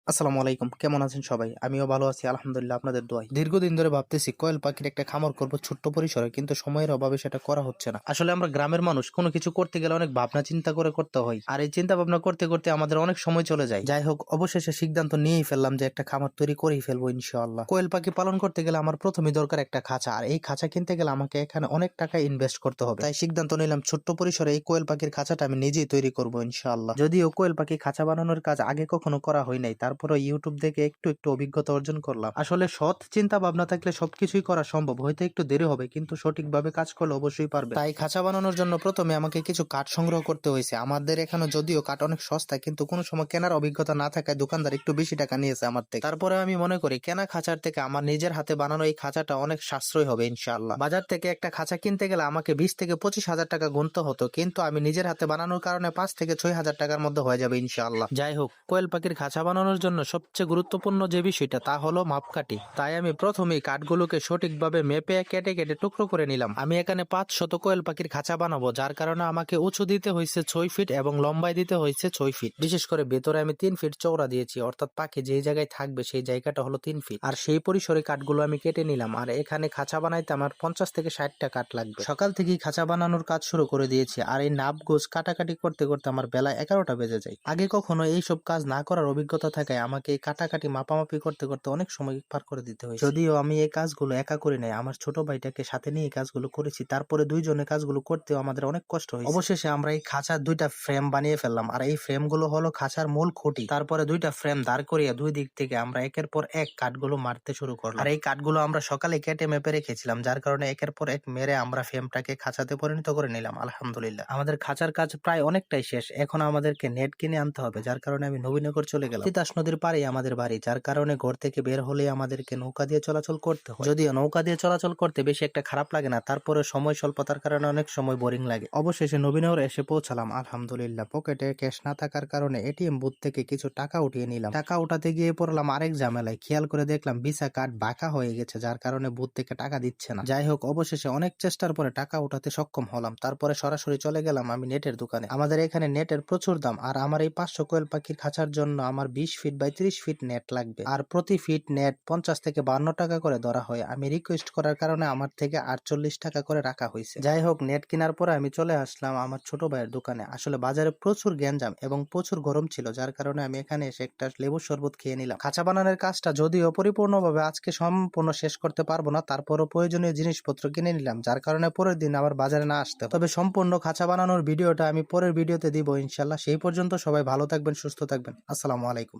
আসসালামু আলাইকুম, কেমন আছেন সবাই? আমিও ভালো আছি আলহামদুলিল্লাহ আপনাদের দোয়ায়। দীর্ঘদিন ধরে ভাবতেছি কোয়েল পাখির একটা খামার করব ছোট্ট পরিসরে, কিন্তু সময়ের অভাবে সেটা করা হচ্ছে না। আসলে আমরা গ্রামের মানুষ, কোনো কিছু করতে গেলে অনেক ভাবনা চিন্তা করে করতে হয়, আর এই চিন্তা ভাবনা করতে করতে আমাদের অনেক সময় চলে যায়। যাই হোক, অবশেষে সিদ্ধান্ত নিয়েই ফেললাম যে একটা খামার তৈরি করেই ফেলবো ইনশাআল্লাহ। কোয়েল পাখি পালন করতে গেলে আমার প্রথমেই দরকার একটা খাঁচা, আর এই খাঁচা কিনতে গেলে আমাকে এখানে অনেক টাকা ইনভেস্ট করতে হবে। তাই সিদ্ধান্ত নিলাম ছোট্ট পরিসরে এই কোয়েল পাখির খাঁচাটা আমি নিজেই তৈরি করবো ইনশাআল্লাহ। যদিও কোয়েল পাখি খাঁচা বানানোর কাজ আগে কখনো করা হয় নাই, তারপরে ইউটিউব দেখে একটু একটু অভিজ্ঞতা অর্জন করলাম। আসলে সৎ চিন্তা ভাবনা থাকলে সবকিছুই করা সম্ভব। হয়তো একটু দেরি হবে, কিন্তু সঠিকভাবে কাজ করলে অবশ্যই পারবে। তাই খাঁচা বানানোর জন্য প্রথমে আমাকে কিছু কাঠ সংগ্রহ করতে হয়েছে। আমাদের এখানে যদিও কাঠ অনেক সস্তা, কিন্তু কোনো সময় কেনার অভিজ্ঞতা না থাকায় দোকানদার একটু বেশি টাকা নিয়েছে আমার থেকে। তারপরে আমি মনে করি কেনা খাঁচার থেকে আমার নিজের হাতে বানানো এই খাঁচাটা অনেক সাশ্রয় হবে ইনশাআল্লাহ। বাজার থেকে একটা খাঁচা কিনতে গেলে আমাকে 20 থেকে 25 হাজার টাকা গুনতে হতো, কিন্তু আমি নিজের হাতে বানানোর কারণে 5 থেকে 6 হাজার টাকার মধ্যে হয়ে যাবে ইনশাআল্লাহ। যাই হোক, কোয়েল পাখির খাঁচা বানানোর জন্য সবচেয়ে গুরুত্বপূর্ণ যে বিষয়টা তা হলো মাপকাঠি। তাই আমি প্রথমেই কাঠগুলোকে সঠিকভাবে মেপে কেটে কেটে টুকরো করে নিলাম। আমি এখানে 500 কোয়েল পাখির খাঁচা বানাবো, যার কারণে আমাকে উঁচু দিতে হয়েছে 6 ফিট এবং লম্বায় দিতে হয়েছে 6 ফিট। বিশেষ করে ভেতরে আমি 3 ফিট চওড়া দিয়েছি, অর্থাৎ পাখি যেই জায়গায় থাকবে সেই জায়গাটা হলো 3 ফিট। আর সেই পরিসরে কাঠগুলো আমি কেটে নিলাম। আর এখানে খাঁচা বানাইতে আমার 50 থেকে 60টা কাঠ লাগবে। সকাল থেকেই খাঁচা বানানোর কাজ শুরু করে দিয়েছি, আর এই নাপ গোছ কাটাকাটি করতে করতে আমার বেলা 11টা বেজে যায়। আগে কখনো এইসব কাজ না করার অভিজ্ঞতা থাকায় আমাকে এই কাটাকাটি মাপামাপি করতে করতে অনেক সময় পার করে দিতে হয়েছে। যদিও আমি এই কাজগুলো একা করি নাই, আমার ছোট ভাইটাকে সাথে নিয়ে এই কাজগুলো করেছি। তারপরে দুইজনে কাজগুলো করতেও আমাদের অনেক কষ্ট হয়েছে। অবশেষে আমরা এই খাঁচার 2টা ফ্রেম বানিয়ে ফেললাম, আর এই ফ্রেম গুলো হলো খাঁচার মূল খুঁটি। তারপরে 2টা ফ্রেম দাঁড় করিয়ে দুই দিক থেকে আমরা একের পর এক কাঠগুলো মারতে শুরু করলাম। আর এই কাঠগুলো আমরা সকালে কেটে মেপে রেখেছিলাম, যার কারণে একের পর এক মেরে আমরা ফ্রেমটাকে খাঁচাতে পরিণত করে নিলাম আলহামদুলিল্লাহ। আমাদের খাঁচার কাজ প্রায় অনেকটাই শেষ। এখন আমাদেরকে নেট কিনে আনতে হবে, যার কারণে আমি নবীনগর চলে গেলাম। তিতাস নদীর পাড়েই আমাদের বাড়ি, যার কারণে ঘর থেকে বের হলে আমাদেরকে নৌকা দিয়ে চলাচল করতে হয়। যদিও নৌকা দিয়ে চলাচল করতে বেশি একটা খারাপ লাগে না, তারপরে সময় স্বল্পতার কারণে অনেক সময় বোরিং লাগে। অবশেষে নবীনগর এসে পৌঁছালাম আলহামদুলিল্লাহ। পকেটে ক্যাশ না থাকার কারণে এটিএম বুথ থেকে কিছু টাকা উঠিয়ে নিলাম। টাকা উঠাতে গিয়ে পড়লাম আরেক ঝামেলায়। খেয়াল করে দেখলাম ভিসা কার্ড বাঁকা হয়ে গেছে, যার কারণে বুথ থেকে টাকা দিচ্ছে না। যাই হোক, অবশেষে অনেক চেষ্টার পরে টাকা উঠাতে সক্ষম হলাম। তারপরে সরাসরি চলে গেলাম আমি নেটের দোকানে। আমাদের এখানে নেটের প্রচুর দাম, আর আমার এই 500 কোয়েল পাখির খাঁচার জন্য আমার 20 ফিট বাই 30 ফিট নেট লাগবে, আর প্রতি ফিট নেট 50 থেকে 52 টাকা করে ধরা হয়। আমি রিকোয়েস্ট করার কারণে আমার থেকে 48 টাকা করে রাখা হয়েছে। যাই হোক, নেট কেনার পরে আমি চলে আসলাম আমার ছোট ভাইয়ের দোকানে। আসলে বাজারে প্রচুর গ্যাঞ্জাম এবং প্রচুর গরম ছিল, যার কারণে আমি এখানে এসে একটা লেবুর শরবত খেয়ে নিলাম। খাঁচা বানানোর কাজটা যদিও পরিপূর্ণভাবে আজকে সম্পূর্ণ শেষ করতে পারবো না, তারপরও প্রয়োজনীয় জিনিসপত্র কিনে নিলাম, যার কারণে পরের দিন আবার বাজারে না আসতে হবে। তবে সম্পূর্ণ খাঁচা বানানোর ভিডিওটা আমি পরের ভিডিওতে দিব ইনশাল্লাহ। সেই পর্যন্ত সবাই ভালো থাকবেন, সুস্থ থাকবেন। আসসালামু আলাইকুম।